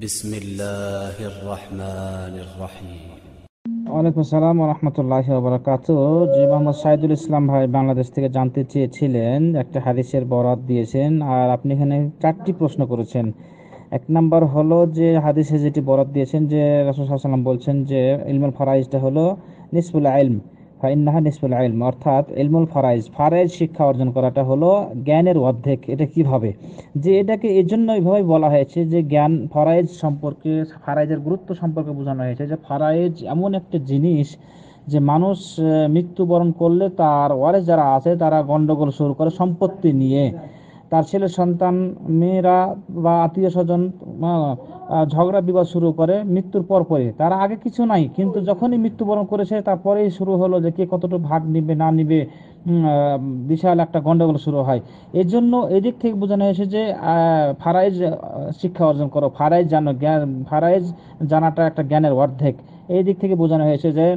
بسم الله الرحمن الرحيم ওয়ালাইকুম আসসালাম ওয়া রাহমাতুল্লাহি ওয়া বারাকাতুহু। জি, মোহাম্মদ সাইদুল ইসলাম ভাই বাংলাদেশ থেকে জানতে চেয়েছিলেন, একটা হাদিসের বরাত দিয়েছেন আর আপনি এখানে 4টি প্রশ্ন করেছেন। এক নাম্বার হলো যে হাদিসে যেটি বরাত দিয়েছেন যে রাসূল সাল্লাল্লাহু আলাইহি ওয়াসাল্লাম বলছেন যে ইলমুল ফারাইজটা হলো নিসফুল ইলম, ফাইন্নাহা নিসফুল ইলম, অর্থাৎ ইলমুল ফারাইজ, ফারাইজ শিক্ষা অর্জন করাটা হলো জ্ঞানের অর্ধেক। এটা কিভাবে? যে এটাকে এজন্য এইভাবে বলা হয়েছে যে জ্ঞান ফারাইজ সম্পর্কে, ফারাইজের গুরুত্ব সম্পর্কে বোঝানো হয়েছে যে ফারাইজ এমন একটা জিনিস যে মানুষ মৃত্যুবরণ করলে তার ওয়ারিস যারা আছে তারা গন্ডগোল শুরু করে সম্পত্তি নিয়ে। তার ছেলে সন্তান, মেয়েরা বা আত্মীয় স্বজন ঝগড়া বিবাদ শুরু করে মৃত্যুর পরপরই। তারা আগে কিছু নাই, কিন্তু যখনই মৃত্যুবরণ করেছে তারপরেই শুরু হলো যে কে কতটুকু ভাগ নিবে না নিবে। বিশাল একটা গন্ডগোল শুরু হয়। এই জন্য এদিক থেকে বোঝানো হয়েছে যে ফারাইজ শিক্ষা অর্জন করো, ফারাইজ জানো, জ্ঞান ফারাইজ জানাটা একটা জ্ঞানের অর্ধেক। এই দিক থেকে বোঝানো হয়েছে যে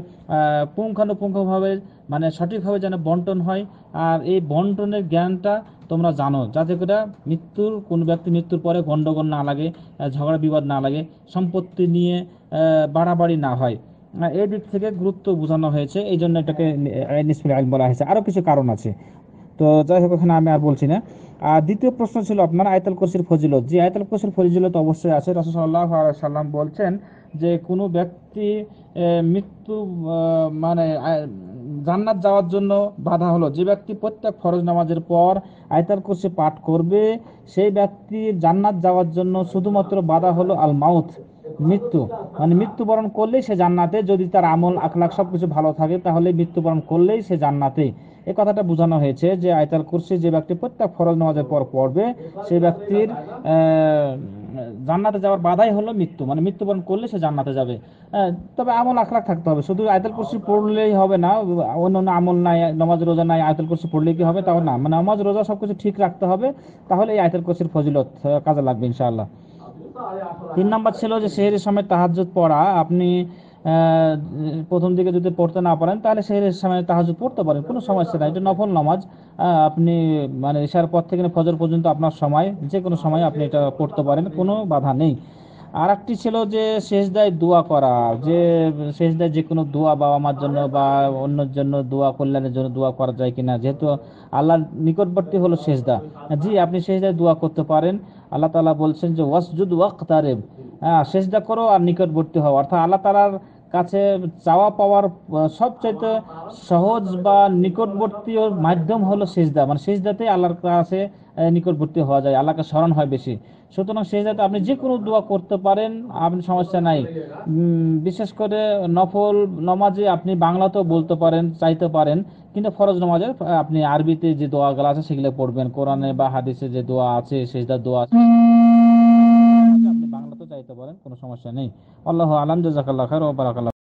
পুঙ্খানুপুঙ্খভাবে, মানে সঠিকভাবে যেন বন্টন হয়। আর এই বন্টনের জ্ঞানটা তোমরা জানো, যাতে করে কোন ব্যক্তি মৃত্যুর পরে গন্ডগোল না লাগে, ঝগড়া বিবাদ না লাগে, সম্পত্তি নিয়ে বাড়াবাড়ি না হয়। এই দিক থেকে গুরুত্ব বোঝানো হয়েছে, এই জন্য এটাকে নিসফুল ইলম বলা হয়েছে। আরও কিছু কারণ আছে, তো যাই হোক এখানে আমি আর বলছি না। আর দ্বিতীয় প্রশ্ন ছিল আপনার আয়াতুল কুরসির ফজিলত। জি, আয়াতুল কুরসির ফজিলত অবশ্যই আছে। রাসূল সাল্লাল্লাহু আলাইহি সাল্লাম বলছেন যে কোনো ব্যক্তি মৃত্যু মানে জান্নাত যাওয়ার জন্য বাধা হলো, যে ব্যক্তি প্রত্যেক ফরজ নামাজের পর আয়াতুল কুরসি পাঠ করবে সেই ব্যক্তির জান্নাত যাওয়ার জন্য শুধুমাত্র বাধা হলো আল মাউত, মৃত্যু। মানে মৃত্যুবরণ করলেই সে জান্নাতে, যদি তার আমল আখলাক সবকিছু ভালো থাকে তাহলে মৃত্যুবরণ করলেই সে জান্নাতে। এই কথাটা বোঝানো হয়েছে যে আয়াতুল কুরসি যে ব্যক্তি প্রত্যেক ফরজ নামাজের পর পড়বে সেই ব্যক্তির জান্নাতে যাওয়ার বাধাই হলো মৃত্যু, মানে মৃত্যুবরণ করলে সে জান্নাতে যাবে। তবে আমল আখলাক থাকতে হবে, শুধু আয়াতুল কুরসি পড়লেই হবে না। অন্যান্য আমল নাই, নামাজ রোজা নাই, আয়াতুল কুরসি পড়লেই কি হবে? তাও না, মানে নামাজ রোজা সবকিছু ঠিক রাখতে হবে, তাহলে এই আয়াতুল কুরসির ফজিলত কাজে লাগবে ইনশাআল্লাহ। 3 নাম্বার ছিল যে সেহরির সময় তাহাজ্জুদ পড়া। আপনি প্রথম দিকে যদি পড়তে না পারেন তাহলে সেহরির সময় তাহাজ্জুদ পড়তে পারেন, কোনো সমস্যা নাই। এটা নফল নামাজ। আপনি মানে ইশার পর থেকে ফজর পর্যন্ত আপনার সময়, যে কোনো সময় আপনি এটা পড়তে পারেন, কোনো বাধা নেই। আর একটি ছিল যে সেজদায় দোয়া করা, যে সেজদায় যে কোনো দোয়া, বাবা মার জন্য বা অন্যের জন্য দোয়া, কল্যাণের জন্য দোয়া করা যায় কিনা, যেহেতু আল্লাহর নিকটবর্তী হলো সেজদা। জি, আপনি সেজদায় দোয়া করতে পারেন। আল্লাহ তাআলা বলছেন যে ওয়াসজুদ ওয়াক্তারিব, সেজদা করো আর নিকটবর্তী হও। অর্থাৎ আল্লাহ তাআলার কাছে চাওয়া পাওয়ার সবচাইতে সহজ বা নিকটবর্তী মাধ্যম হলো সেজদা, মানে সেজদাতে আল্লাহর কাছে নিকটবর্তী হওয়া যায়, আল্লাহকে স্মরণ হয় বেশি। সুতরাং সেজদাতে আপনি যে কোনো দোয়া করতে পারেন, আপনি সমস্যা নাই। বিশেষ করে নফল নামাজে আপনি বাংলাতেও বলতে পারেন, চাইতে পারেন, কিন্তু ফরজ নামাজে আপনি আরবিতে যে দোয়াগুলো আছে সেগুলো পড়বেন। কোরআনে বা হাদিসে যে দোয়া আছে, সেজদার দোয়া আছে, আপনি বাংলাতেও চাইতে পারেন, কোনো সমস্যা নেই। আল্লাহু আলাম। জাযাকাল্লাহু খাইর ওয়া বারাকাল্লাহু।